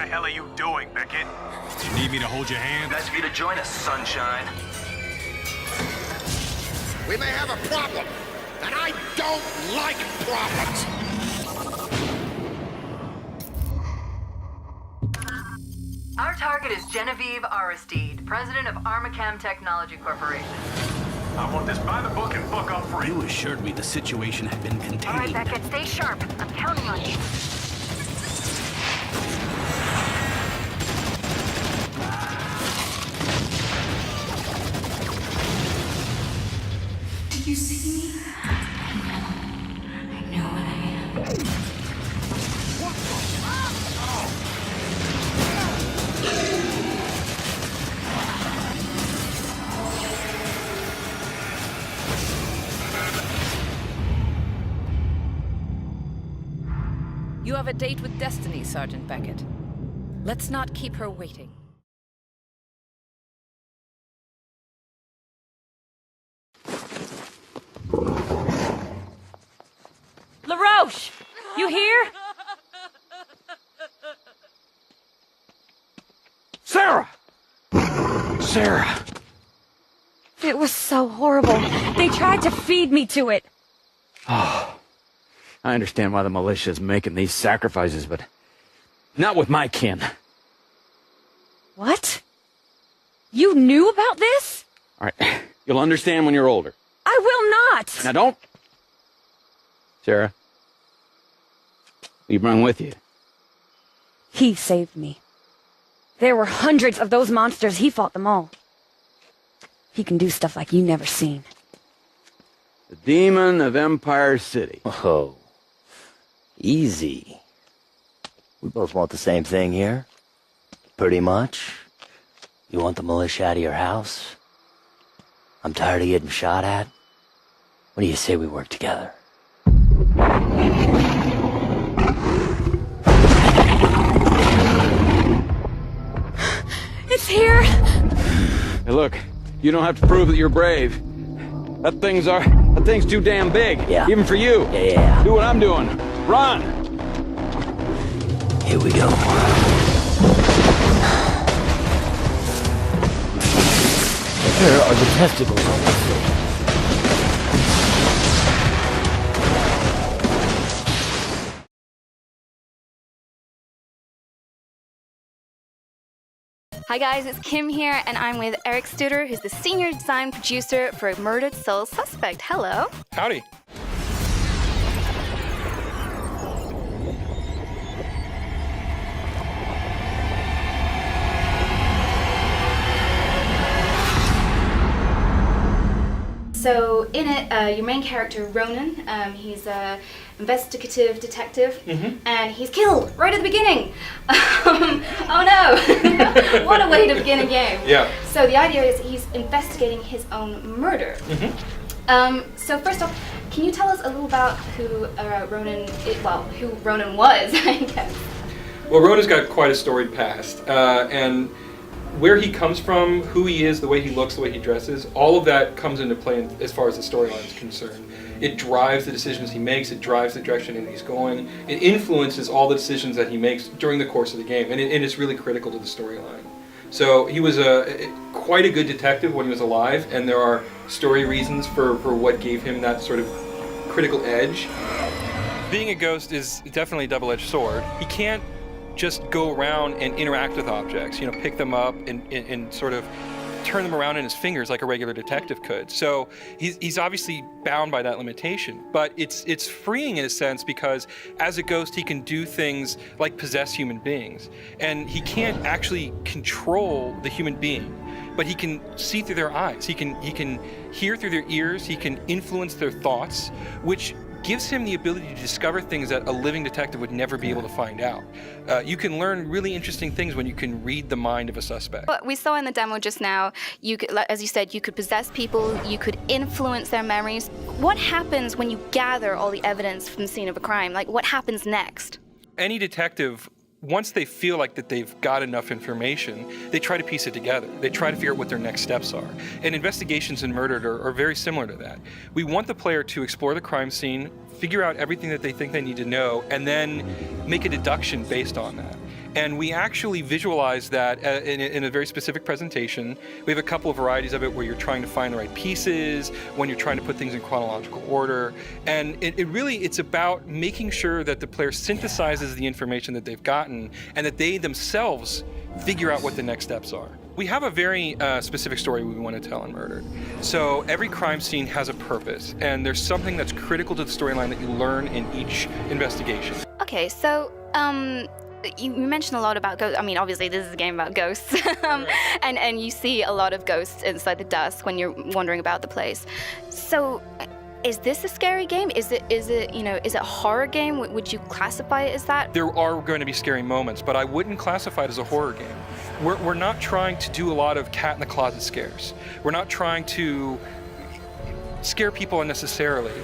the hell are you doing, Beckett? You need me to hold your hand? Nice of you to join us, Sunshine. We may have a problem, and I don't like problems. Our target is Genevieve Aristide, president of Armacam Technology Corporation. I want this by the book and book up free. You assured me the situation had been contained. All right, Beckett, stay sharp. I'm counting on you. Did you see me? I know what I am. You have a date with Destiny, Sergeant Beckett. Let's not keep her waiting. LaRoche! You here? Sarah! Sarah! It was so horrible. They tried to feed me to it. Oh, I understand why the militia is making these sacrifices, but not with my kin. What? You knew about this? All right, you'll understand when you're older. I will not! Now don't... Sarah, will you bring with you? He saved me. There were hundreds of those monsters. He fought them all. He can do stuff like you never seen. The demon of Empire City. Oh, easy. We both want the same thing here. Pretty much. You want the militia out of your house? I'm tired of getting shot at. What do you say we work together? It's here! Hey, look, you don't have to prove that you're brave. That thing's too damn big. Yeah. Even for you. Yeah. Do what I'm doing. Run! Here we go. Where are the testicles on this thing? Hi guys, it's Kim here, and I'm with Eric Studer, who's the senior design producer for Murdered Soul Suspect. Hello. Howdy. So in it, your main character, Ronan, he's a investigative detective, and he's killed right at the beginning. Oh no! What a way to begin a game. Yeah. So the idea is he's investigating his own murder. So first off, can you tell us a little about who who Ronan was, I guess? Well, Ronan's got quite a storied past, and where he comes from, who he is, the way he looks, the way he dresses, all of that comes into play as far as the storyline is concerned. It drives the decisions he makes, it drives the direction that he's going, it influences all the decisions that he makes during the course of the game, and it's really critical to the storyline. So he was quite a good detective when he was alive, and there are story reasons for what gave him that sort of critical edge. Being a ghost is definitely a double-edged sword. He can't just go around and interact with objects, pick them up and sort of turn them around in his fingers like a regular detective could. So he's obviously bound by that limitation, but it's freeing in a sense because as a ghost he can do things like possess human beings, and he can't actually control the human being, but he can see through their eyes, he can hear through their ears, he can influence their thoughts, which gives him the ability to discover things that a living detective would never be able to find out. You can learn really interesting things when you can read the mind of a suspect. What we saw in the demo just now, you could, as you said, you could possess people, you could influence their memories. What happens when you gather all the evidence from the scene of a crime? Like, what happens next? Any detective, once they feel like that they've got enough information, they try to piece it together. They try to figure out what their next steps are. And investigations in Murdered are very similar to that. We want the player to explore the crime scene, figure out everything that they think they need to know, and then make a deduction based on that. And we actually visualize that in a very specific presentation. We have a couple of varieties of it where you're trying to find the right pieces, when you're trying to put things in chronological order. And it's about making sure that the player synthesizes the information that they've gotten and that they themselves figure out what the next steps are. We have a very specific story we want to tell in Murdered. So every crime scene has a purpose, and there's something that's critical to the storyline that you learn in each investigation. Okay, so you mentioned a lot about ghosts. I mean, obviously this is a game about ghosts, and you see a lot of ghosts inside the dusk when you're wandering about the place. So, is this a scary game? Is it a horror game? Would you classify it as that? There are going to be scary moments, but I wouldn't classify it as a horror game. We're not trying to do a lot of cat in the closet scares. We're not trying to scare people unnecessarily.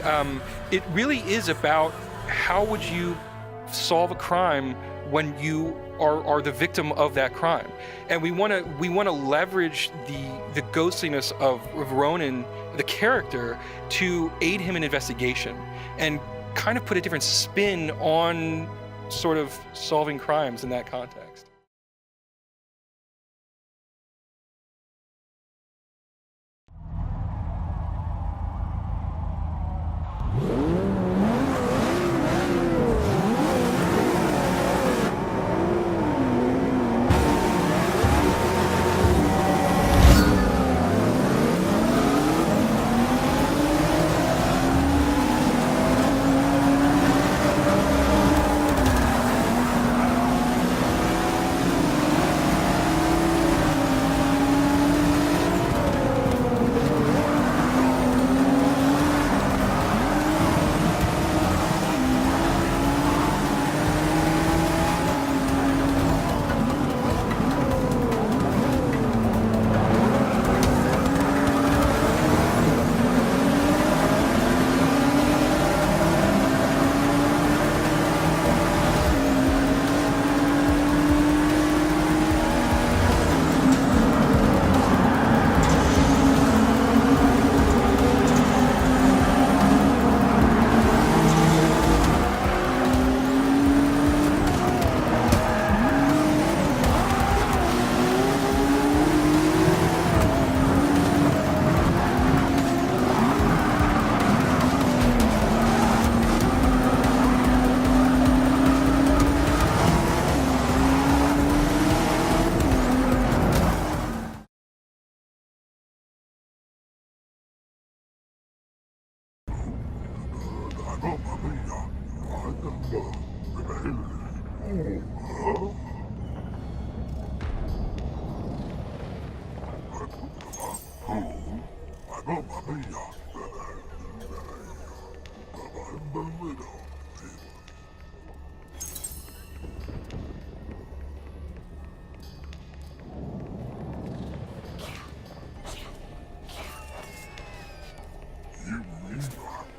It really is about how would you solve a crime when you are the victim of that crime. And we want to leverage the ghostliness of Ronan, the character, to aid him in investigation and kind of put a different spin on sort of solving crimes in that context.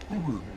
You